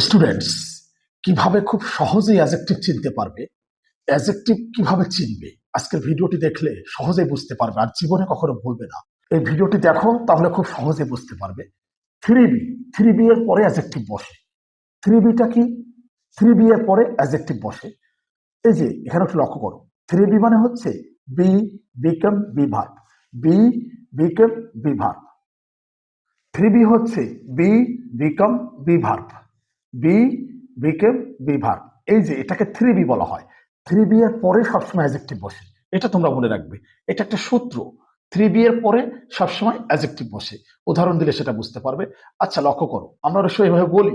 Students কিভাবে খুব সহজেই অ্যাজেক্টিভ চিনতে পারবে, অ্যাজেক্টিভ কিভাবে চিনবে, আজকের ভিডিওটি দেখলে সহজেই বুঝতে পারবে আর জীবনে কখনো ভুলবে না। এই ভিডিওটি দেখো, তাহলে খুব সহজে বুঝতে পারবে। থ্রি বি এর পরে অ্যাজেক্টিভ বসে। থ্রি বিটা কি? থ্রি বি এর পরে অ্যাজেক্টিভ বসে। এই যে এখানে একটু লক্ষ্য করো, থ্রি বি মানে হচ্ছে be become be verb, be become be verb. Three B হচ্ছে be become be verb, be became be verb. এই যে এটাকে থ্রি বি বলা হয়। থ্রি বি এর পরে সবসময় অ্যাজেক্টিভ বসে, এটা তোমরা মনে রাখবে। এটা একটা সূত্র, থ্রি বি এর পরে সবসময় অ্যাজেক্টিভ বসে। উদাহরণ দিলে সেটা বুঝতে পারবে। আচ্ছা লক্ষ্য করো, আমরা অবশ্য এইভাবে বলি,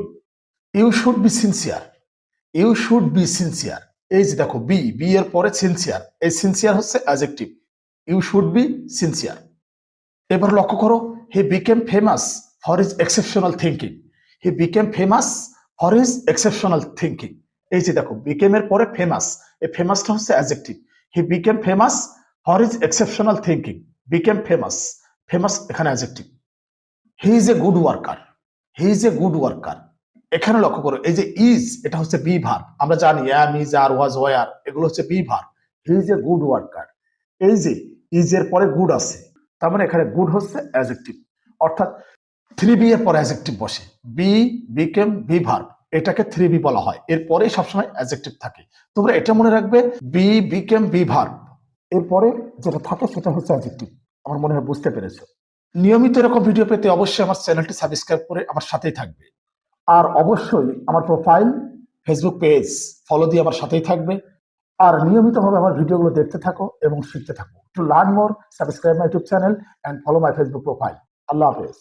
you should be sincere, you should be sincere. এই যে দেখো বি, বি এর পরে সিনসিয়ার, এই সিনসিয়ার হচ্ছে adjective, you should be sincere. এবার লক্ষ্য করো, he became famous for his exceptional thinking, he became famous for his exceptional thinking. এই যে দেখো বিকেম এর পরে ফেমাস, এই ফেমাসটা হচ্ছে adjective. He became famous for his exceptional thinking, became famous, famous এখানে adjective. He is a good worker, he is a good worker. এখানে লক্ষ্য করো, এই যে ইজ, এটা হচ্ছে বি ভার্ব। আমরা জানি অ্যাম, ইজ, আর, ওয়াজ, ওয়ার, এগুলো হচ্ছে be verb. He is a good worker. এই যে ইজ এর পরে গুড আছে, তার মানে এখানে গুড হচ্ছে অ্যাডজেক্টিভ। অর্থাৎ থ্রি বি এর পরে অ্যাডজেক্টিভ বসে, বি বিকেম বি ভার্ব, এটাকে থ্রি বি বলা হয়। এরপরে সবসময় অ্যাডজেক্টিভ থাকে। তোমরা এটা মনে রাখবে, বি বিকেম বি ভার্ব, এরপরে যেটা থাকে সেটা হচ্ছে অ্যাডজেক্টিভ। আমার মনে হয় বুঝতে পেরেছো। নিয়মিত এরকম ভিডিও পেতে অবশ্যই আমার চ্যানেলটি সাবস্ক্রাইব করে আমার সাথেই থাকবে। আর অবশ্যই আমার প্রোফাইল, ফেসবুক পেজ ফলো দিয়ে আমার সাথেই থাকবে। আর নিয়মিতভাবে আমার ভিডিওগুলো দেখতে থাকো এবং শিখতে থাকো। To learn more, subscribe my YouTube channel and follow my Facebook profile. আল্লাহ হাফেজ।